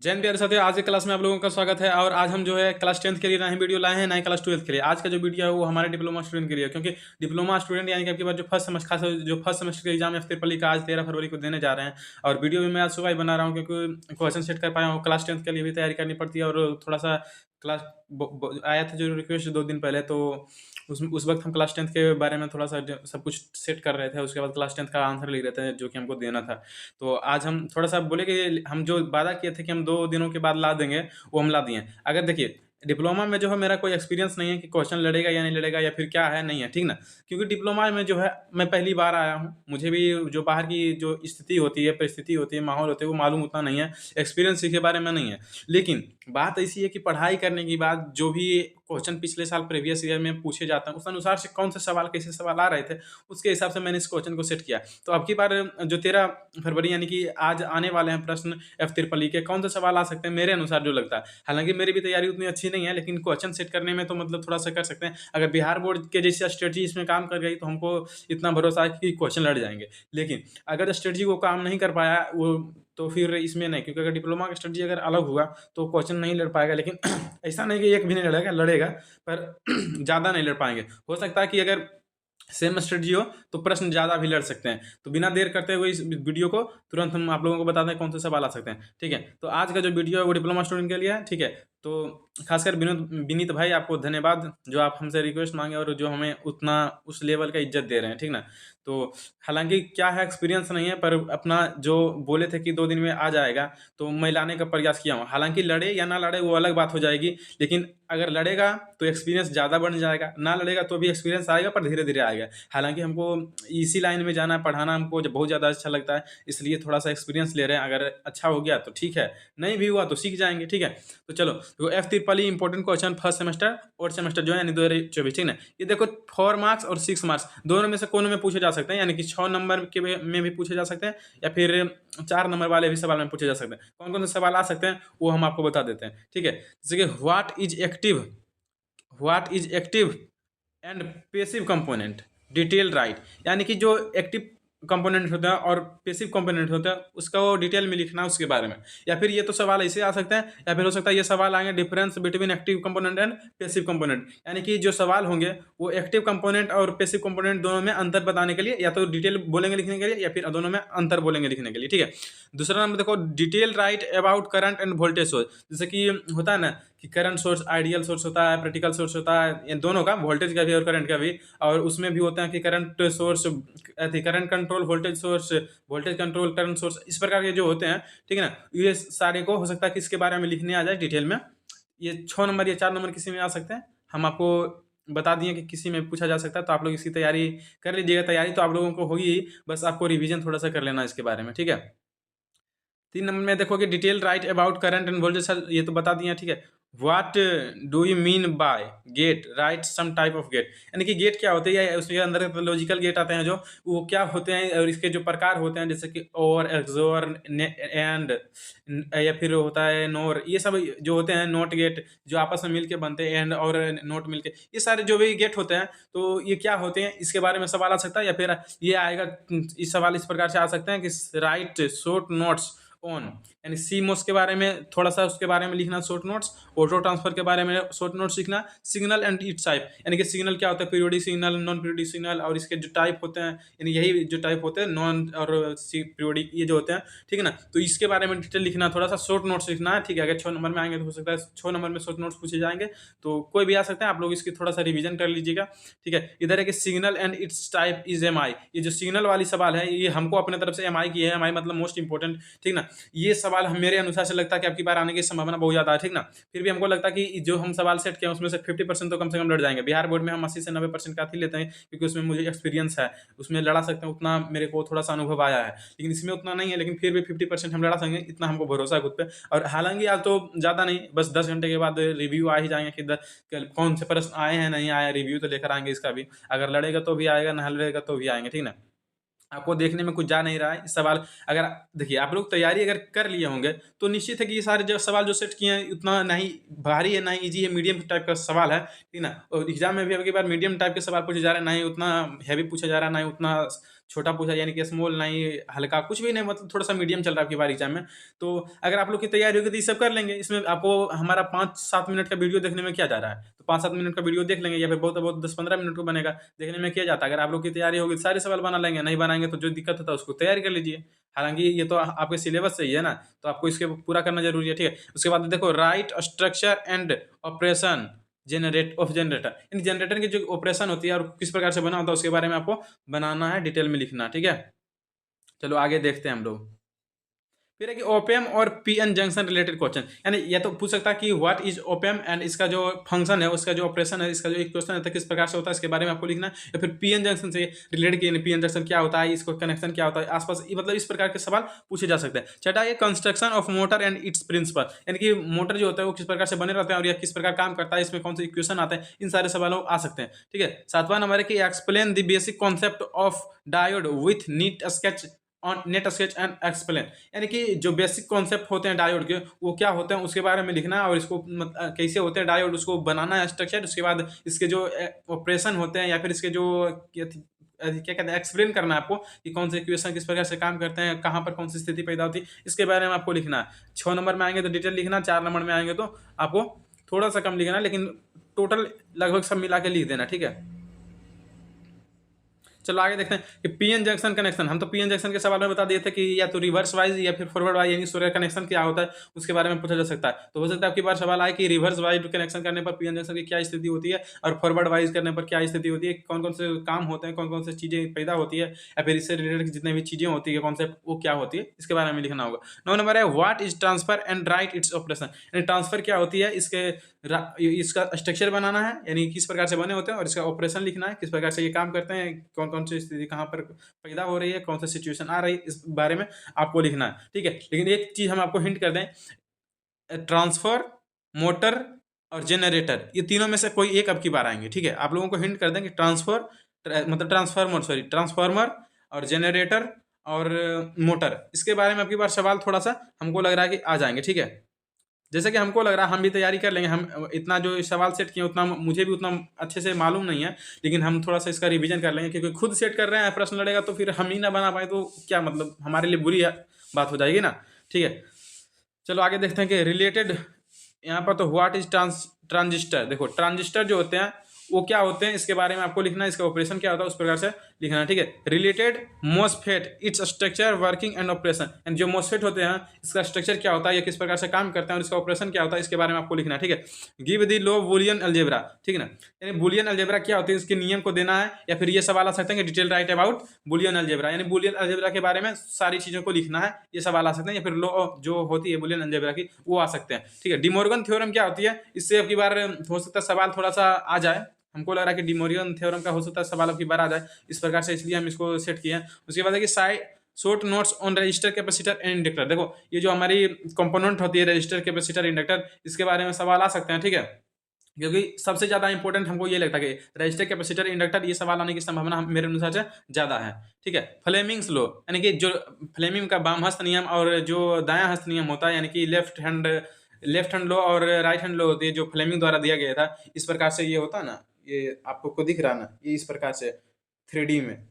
जय हिंद प्यारे साथियों, आज की क्लास में आप लोगों का स्वागत है। और आज हम जो है क्लास 10th के लिए ना ही वीडियो लाए हैं ना ही क्लास 12th के लिए। आज का जो वीडियो है वो हमारे डिप्लोमा स्टूडेंट के लिए है, क्योंकि डिप्लोमा स्टूडेंट यानी कि आपके पास जो फर्स्ट सेमेस्टर खास जो फर्स्ट सेमेस्टर का एग्जाम है FTPLI का आज 13 फरवरी को देने जा रहे हैं। और वीडियो भी मैं आज सुबह ही बना रहा हूँ क्योंकि क्वेश्चन सेट कर पाया हूँ। क्लास 10th के लिए भी तैयारी करनी पड़ती है और थोड़ा सा क्लास आया था जो रिक्वेस्ट 2 दिन पहले, तो उस वक्त हम क्लास 10th के बारे में थोड़ा सा सब कुछ सेट कर रहे थे। उसके बाद क्लास 10th का आंसर लिख रहे थे जो कि हमको देना था। तो आज हम थोड़ा सा बोले कि हम जो वादा किए थे कि हम 2 दिनों के बाद ला देंगे, वो हम ला दिए। अगर देखिए डिप्लोमा में जो है मेरा कोई एक्सपीरियंस नहीं है कि क्वेश्चन लड़ेगा या नहीं लड़ेगा या फिर क्या है नहीं है, ठीक ना। क्योंकि डिप्लोमा में जो है मैं पहली बार आया हूँ, मुझे भी जो बाहर की जो स्थिति होती है, परिस्थिति होती है, माहौल होते हैं, वो मालूम उतना नहीं है। एक्सपीरियंस इसके बारे में नहीं है। लेकिन बात ऐसी है कि पढ़ाई करने के बाद जो भी क्वेश्चन पिछले साल प्रीवियस ईयर में पूछे जाते हैं, उस अनुसार से कौन से सवाल कैसे सवाल आ रहे थे, उसके हिसाब से मैंने इस क्वेश्चन को सेट किया। तो अब की बार जो 13 फरवरी यानी कि आज आने वाले हैं प्रश्न FTPLI के, कौन से सवाल आ सकते हैं मेरे अनुसार जो लगता है। हालांकि मेरी भी तैयारी उतनी अच्छी नहीं है, लेकिन क्वेश्चन सेट करने में तो मतलब थोड़ा सा कर सकते हैं। अगर बिहार बोर्ड के जैसी स्ट्रेटजी इसमें काम कर गई तो हमको इतना भरोसा है कि क्वेश्चन लड़ जाएंगे। लेकिन अगर स्ट्रेटजी वो काम नहीं कर पाया वो, तो फिर इसमें नहीं, क्योंकि अगर डिप्लोमा का स्ट्रेटजी अगर अलग हुआ तो क्वेश्चन नहीं लड़ पाएगा। लेकिन ऐसा नहीं कि एक भी नहीं लड़ेगा, लड़ेगा पर ज़्यादा नहीं लड़ पाएंगे। हो सकता है कि अगर सेम स्ट्रेटजी हो तो प्रश्न ज़्यादा भी लड़ सकते हैं। तो बिना देर करते हुए इस वीडियो को तुरंत हम आप लोगों को बताते हैं कौन से सवाल आ सकते हैं, ठीक है। तो आज का जो वीडियो है वो डिप्लोमा स्टूडेंट के लिए है, ठीक है। तो खासकर विनीत भाई, आपको धन्यवाद जो आप हमसे रिक्वेस्ट मांगे और जो हमें उतना उस लेवल का इज्जत दे रहे हैं, ठीक ना। तो हालांकि क्या है, एक्सपीरियंस नहीं है, पर अपना जो बोले थे कि 2 दिन में आ जाएगा तो मैं लाने का प्रयास किया हूँ। हालांकि लड़े या ना लड़े वो अलग बात हो जाएगी, लेकिन अगर लड़ेगा तो एक्सपीरियंस ज़्यादा बढ़ जाएगा, ना लड़ेगा तो भी एक्सपीरियंस आएगा पर धीरे धीरे आएगा। हालांकि हमको इसी लाइन में जाना है, पढ़ाना हमको बहुत ज़्यादा अच्छा लगता है, इसलिए थोड़ा सा एक्सपीरियंस ले रहे हैं। अगर अच्छा हो गया तो ठीक है, नहीं भी हुआ तो सीख जाएंगे, ठीक है। तो चलो, तो FTPLI important question first semester और सेमेस्टर जो है यानी 2024, ठीक ना। ये देखो 4 मार्क्स और 6 मार्क्स दोनों में से कोनो में पूछे जा सकते हैं, यानी कि 6 नंबर के में भी पूछे जा सकते हैं या फिर 4 नंबर वाले भी सवाल में पूछे जा सकते हैं। कौन कौन से सवाल आ सकते हैं वो हम आपको बता देते हैं, ठीक है। जैसे कि what is active and passive component, detail right, यानी कि जो एक्टिव कंपोनेंट होता है और पेसिव कंपोनेंट होता है उसका वो डिटेल में लिखना है उसके बारे में। या फिर ये तो सवाल ऐसे आ सकते हैं, या फिर हो सकता है ये सवाल आएंगे difference between active component and passive component, यानी कि जो सवाल होंगे वो एक्टिव कंपोनेंट और पेसिव कंपोनेंट दोनों में अंतर बताने के लिए या तो डिटेल बोलेंगे लिखने के लिए या फिर दोनों में अंतर बोलेंगे लिखने के लिए, ठीक है। दूसरा नंबर देखो, detail write about current and voltage source. जैसे कि होता है ना कि करंट सोर्स आइडियल सोर्स होता है, प्रैक्टिकल सोर्स होता है, इन दोनों का, वोल्टेज का भी और करंट का भी। और उसमें भी होता है कि current source, current control voltage source, voltage control current source, इस प्रकार के जो होते हैं, ठीक है ना। ये सारे को हो सकता है कि इसके बारे में लिखने आ जाए डिटेल में। ये 6 नंबर या 4 नंबर किसी में आ सकते हैं। हम आपको बता दिए कि किसी में पूछा जा सकता है, तो आप लोग इसकी तैयारी कर लीजिएगा। तैयारी तो आप लोगों को होगी ही, बस आपको रिवीजन थोड़ा सा कर लेना इसके बारे में, ठीक है। 3 नंबर में देखोगे detail write about current and voltage, ये तो बता दिए, ठीक है। What do you mean by gate, write some type of gate, यानी कि गेट क्या होते हैं या उसके अंदर लॉजिकल गेट आते हैं जो, वो क्या होते हैं और इसके जो प्रकार होते हैं, जैसे कि और, एक्सोर, एंड, या फिर होता है नोर, ये सब जो होते हैं नोट गेट जो आपस में मिलके बनते हैं, एंड और नोट मिलके, ये सारे जो भी गेट होते हैं तो ये क्या होते हैं इसके बारे में सवाल आ सकता है। या फिर ये आएगा, इस सवाल इस प्रकार से आ सकते हैं कि राइट शॉर्ट नोट्स ऑन, यानी सीमोस के बारे में थोड़ा सा उसके बारे में लिखना शॉर्ट नोट्स, ऑटो ट्रांसफर के बारे में शॉर्ट नोट्स लिखना, सिग्नल एंड इट्स टाइप, यानी कि सिग्नल क्या होता है, periodic signal, non periodic signal, और इसके जो टाइप होते हैं, यानी यही जो टाइप होते हैं नॉन और पीरियोडिक, ये जो होते हैं, ठीक है ना। तो इसके बारे में डिटेल लिखना, थोड़ा सा शॉर्ट नोट्स लिखना है, ठीक है। अगर 6 नंबर में आएंगे तो हो सकता है 6 नंबर में शॉर्ट नोट्स पूछे जाएंगे, तो कोई भी आ सकते हैं। आप लोग इसकी थोड़ा सा रिविजन कर लीजिएगा, ठीक है। इधर है कि signal and it's type is M I, ये जो सिग्नल वाली सवाल है ये हमको अपने तरफ से एम आई की है, एम आई मतलब मोस्ट इंपॉर्टेंट, ठीक ना। ये सवाल मेरे अनुसार से लगता है कि आपकी बार आने की संभावना बहुत ज़्यादा है, ठीक ना। फिर भी हमको लगता है कि जो हम सवाल सेट किए उसमें से 50% तो कम से कम लड़ जाएंगे। बिहार बोर्ड में हम 80 से 90% काफी लेते हैं, क्योंकि उसमें मुझे एक्सपीरियंस है, उसमें लड़ा सकते हैं, उतना मेरे को थोड़ा सा अनुभव आया है। लेकिन इसमें उतना नहीं है, लेकिन फिर भी 50% हम लड़ा सकेंगे, इतना हमको भरोसा है खुद पे। और हालांकि आज तो ज़्यादा नहीं, बस 10 घंटे के बाद रिव्यू आ ही जाएंगे कि कौन से प्रश्न आए हैं नहीं आए, रिव्यू तो लेकर आएंगे इसका भी। अगर लड़ेगा तो भी आएगा, ना लड़ेगा तो भी आएंगे, ठीक ना। आपको देखने में कुछ जा नहीं रहा है इस सवाल, अगर देखिए आप लोग तैयारी अगर कर लिए होंगे तो निश्चित है कि ये सारे जो सवाल जो सेट किए हैं उतना ना ही भारी है ना ही इजी है, मीडियम टाइप का सवाल है, ठीक ना। और एग्जाम में भी अब की बार मीडियम टाइप के सवाल पूछे जा रहे हैं, ना ही उतना हैवी पूछा जा रहा है, ना ही उतना छोटा पूछा यानी कि स्मॉल नहीं, हल्का कुछ भी नहीं, मतलब थोड़ा सा मीडियम चल रहा है आपकी बार एग्जाम में। तो अगर आप लोग की तैयारी होगी तो ये सब कर लेंगे। इसमें आपको हमारा 5-7 मिनट का वीडियो देखने में क्या जा रहा है, तो 5-7 मिनट का वीडियो देख लेंगे, या फिर बहुत बहुत 10-15 मिनट को बनेगा, देखने में क्या जाता है। अगर आप लोग की तैयारी होगी तो सारे सवाल बना लेंगे, नहीं बनाएंगे तो जो दिक्कत होता है उसको तैयारी कर लीजिए। हालांकि ये तो आपके सिलेबस से ही है ना, तो आपको इसके पूरा करना जरूरी है, ठीक है। उसके बाद देखो, right structure and operation generator, in generator की जो ऑपरेशन होती है और किस प्रकार से बना होता है उसके बारे में आपको बनाना है, डिटेल में लिखना, ठीक है। चलो आगे देखते हैं हम लोग। फिर है कि ओपीएम और पीएन जंक्शन रिलेटेड क्वेश्चन, यानी ये तो पूछ सकता है कि व्हाट इज ओपीएम एंड इसका जो फंक्शन है, उसका जो ऑपरेशन है, इसका जो इक्वेशन है तो किस प्रकार से होता है, इसके बारे में आपको लिखना है। या फिर पीएन जंक्शन से रिलेटेड कि पीएन जंक्शन क्या होता है, इसको कनेक्शन क्या होता है आसपास, मतलब इस प्रकार के सवाल पूछे जा सकते हैं। छठा है construction of motor and its principle, यानी कि मोटर जो होता है वो किस प्रकार से बने रहते हैं और यह किस प्रकार काम करता है, इसमें कौन से इक्वेशन आते हैं, इन सारे सवालों आ सकते हैं, ठीक है। सातवां नंबर है कि explain the basic concept of diode with NEET sketch on net sketch and explain, यानी कि जो बेसिक कॉन्सेप्ट होते हैं डायोड के वो क्या होते हैं उसके बारे में लिखना है, और इसको कैसे होते हैं डायोड उसको बनाना है स्ट्रक्चर। उसके बाद इसके जो ऑपरेशन होते हैं या फिर इसके जो क्या कहते हैं एक्सप्लेन करना है आपको कि कौन से इक्वेशन किस प्रकार से काम करते हैं, कहाँ पर कौन सी स्थिति पैदा होती है, इसके बारे में आपको लिखना है। 6 नंबर में आएंगे तो डिटेल लिखना, 4 नंबर में आएंगे तो आपको थोड़ा सा कम लिखना, लेकिन टोटल लगभग सब मिला के लिख देना, ठीक है। चलो आगे देखते हैं कि पीएन जंक्शन कनेक्शन, हम तो पीएन जंक्शन के सवाल में बता दिए थे कि या तो रिवर्स वाइज या फिर फॉरवर्ड वाइज यानी सूर्य कनेक्शन क्या होता है उसके बारे में पूछा जा सकता है। तो हो सकता है आपकी बार सवाल आए कि रिवर्स वाइज कनेक्शन करने पर पीएन जंक्शन की क्या स्थिति होती है और फॉरवर्ड वाइज करने पर क्या स्थिति होती है, कौन कौन से काम होते हैं, कौन कौन से चीजें पैदा होती है, या फिर इससे रिलेटेड जितने भी चीजें होती है कॉन्सेप्ट वो क्या होती है, इसके बारे में लिखना होगा। 9 नंबर है what is transfer and right its operation, यानी ट्रांसफर क्या होती है, इसका स्ट्रक्चर बनाना है यानी किस प्रकार से बने होते हैं, और इसका ऑपरेशन लिखना है किस प्रकार से ये काम करते हैं, कौन कौन सी स्थिति कहाँ पर पैदा हो रही है, कौन सा सिचुएशन आ रही है, इस बारे में आपको लिखना है, ठीक है। लेकिन एक चीज हम आपको हिंट कर दें, ट्रांसफर, मोटर और जनरेटर, ये तीनों में से कोई एक अब की बार आएंगे, ठीक है। आप लोगों को हिंट कर दें कि मतलब ट्रांसफार्मर और जनरेटर और मोटर, इसके बारे में अब की बार सवाल थोड़ा सा हमको लग रहा है कि आ जाएंगे, ठीक है। जैसे कि हमको लग रहा है हम भी तैयारी कर लेंगे, हम इतना जो सवाल सेट किए उतना मुझे भी उतना अच्छे से मालूम नहीं है, लेकिन हम थोड़ा सा इसका रिवीजन कर लेंगे, क्योंकि खुद सेट कर रहे हैं प्रश्न लड़ेगा तो फिर हम ही ना बना पाए तो क्या मतलब, हमारे लिए बुरी बात हो जाएगी ना, ठीक है। चलो आगे देखते हैं कि रिलेटेड, यहाँ पर तो व्हाट इज ट्रांजिस्टर, देखो ट्रांजिस्टर जो होते हैं वो क्या होते हैं इसके बारे में आपको लिखना है, इसका ऑपरेशन क्या होता है उस प्रकार से लिखना है, ठीक है। Related MOSFET its structure working and operation, and जो मोसफेट होते हैं इसका स्ट्रक्चर क्या होता है, ये किस प्रकार से काम करते हैं और इसका ऑपरेशन क्या होता है इसके बारे में आपको लिखना है, ठीक है। गिव दी लो बुलियन अलजेब्रा, ठीक है ना, यानी बुलियन अलजेब्रा क्या होती है इसके नियम को देना है, या फिर ये सवाल आ सकते हैं कि detail write about Boolean algebra, यानी बुलियन अलजेब्रा के बारे में सारी चीजों को लिखना है, ये सवाल आ सकते हैं, या फिर लो जो होती है बुलियन अलजेब्रा की वो आ सकते हैं, ठीक है। डिमोर्गन थ्योरम क्या होती है, इससे अब की बार हो सकता है सवाल थोड़ा सा आ जाए, हमको लग रहा है कि डिमोरियन थ्योरम का हो सकता है सवाल अब की बार आ जाए इस प्रकार से, इसलिए हम इसको सेट किए हैं। उसके बाद है कि short notes on register capacitor and inductor, देखो ये जो हमारी कंपोनेंट होती है रजिस्टर कैपेसिटर इंडक्टर, इसके बारे में सवाल आ सकते हैं, ठीक है। क्योंकि सबसे ज्यादा इंपॉर्टेंट हमको ये लगता है कि रजिस्टर कैपेसिटर इंडक्टर, ये सवाल आने की संभावना मेरे अनुसार से ज्यादा है, ठीक है। फ्लेमिंग्स लो, यानी कि जो फ्लेमिंग का बाम हस्त नियम और जो दायां हस्त नियम होता है, यानी कि लेफ्ट हैंड लो और राइट हैंड लो होती है, जो फ्लेमिंग द्वारा दिया गया था, इस प्रकार से ये होता है ना, ये आपको को दिख रहा ना, ये इस प्रकार से 3D में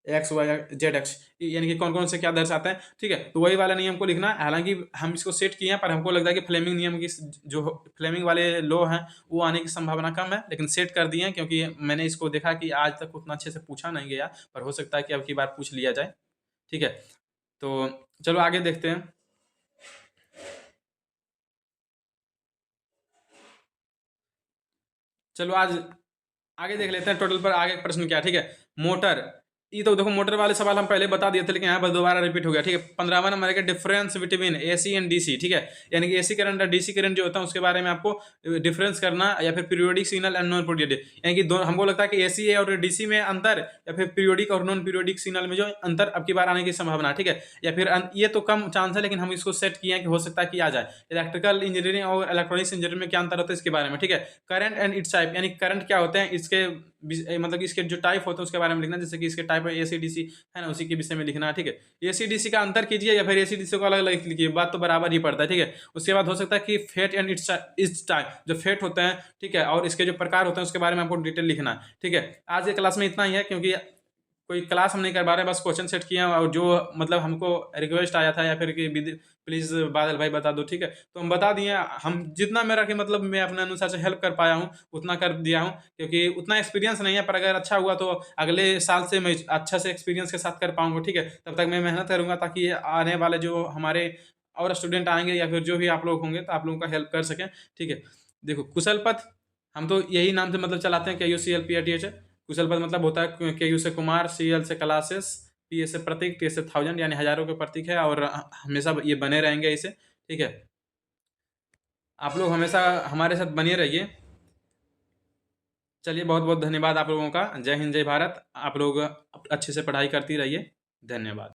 एक्स वाई जेड एक्स, यानी कि कौन कौन से क्या दर्शाते हैं, ठीक है। तो वही वाला नियम को लिखना है, हालांकि हम इसको सेट किए हैं पर हमको लगता है कि फ्लेमिंग नियम की जो फ्लेमिंग वाले लॉ हैं वो आने की संभावना कम है, लेकिन सेट कर दिए हैं क्योंकि मैंने इसको देखा कि आज तक उतना अच्छे से पूछा नहीं गया, पर हो सकता है कि अब की बार पूछ लिया जाए, ठीक है। तो चलो आगे देखते हैं। चलो आज आगे देख लेते हैं टोटल पर आगे प्रश्न क्या है, ठीक है। मोटर, ये तो देखो मोटर वाले सवाल हम पहले बता दिए थे, लेकिन यहाँ पर दोबारा रिपीट हो गया, ठीक है। 15वां नंबर है difference between AC and DC, ठीक है, यानी कि एसी करंट और डीसी करंट जो होता है उसके बारे में आपको डिफरेंस करना, या फिर periodic signal and non periodic, यानी कि हमको लगता है कि एसी और डीसी में अंतर, या फिर पीरियोडिक और नॉन पीरियोडिक सिग्नल में जो अंतर अब की बार आने की संभावना, ठीक है। या फिर ये तो कम चांस है, लेकिन हम इसको सेट किए हैं कि हो सकता है कि आ जाए। इलेक्ट्रिकल इंजीनियरिंग और इलेक्ट्रॉनिक्स इंजीनियरिंग में क्या अंतर होता है इसके बारे में, ठीक है। करंट एंड इट्स टाइप, यानी करंट क्या होते हैं इसके मतलब कि इसके जो टाइप होते हैं उसके बारे में लिखना, जैसे कि इसके टाइप है एसी डीसी है ना, उसी के विषय में लिखना है, ठीक है। एसी डीसी का अंतर कीजिए या फिर एसी डीसी को अलग अलग लिखिए, बात तो बराबर ही पड़ता है, ठीक है। उसके बाद हो सकता है कि फेट एंड इट्स टाइप, जो फेट होते हैं, ठीक है, और इसके जो प्रकार होते हैं उसके बारे में आपको डिटेल लिखना है, ठीक है। आज के क्लास में इतना ही है, क्योंकि कोई क्लास हम नहीं कर पा रहे, बस क्वेश्चन सेट किए हैं और जो मतलब हमको रिक्वेस्ट आया था या फिर कि प्लीज़ बादल भाई बता दो, ठीक है, तो हम बता दिए। हम जितना मेरा कि मतलब मैं अपने अनुसार से हेल्प कर पाया हूँ उतना कर दिया हूँ, क्योंकि उतना एक्सपीरियंस नहीं है, पर अगर अच्छा हुआ तो अगले साल से मैं अच्छा से एक्सपीरियंस के साथ कर पाऊंगा, ठीक है। तब तक मैं मेहनत करूंगा ताकि आने वाले जो हमारे और स्टूडेंट आएंगे या फिर जो भी आप लोग होंगे तो आप लोगों का हेल्प कर सकें, ठीक है। देखो कुशल पथ हम तो यही नाम से मतलब चलाते हैं, KUCLPATH। कुशल पद मतलब होता है KU से कुमार, CL से क्लासेस, PA से प्रतीक, T से 1000, यानी हजारों के प्रतीक है, और हमेशा ये बने रहेंगे इसे, ठीक है। आप लोग हमेशा हमारे साथ बने रहिए। चलिए, बहुत बहुत धन्यवाद आप लोगों का। जय हिंद, जय भारत। आप लोग अच्छे से पढ़ाई करती रहिए। धन्यवाद।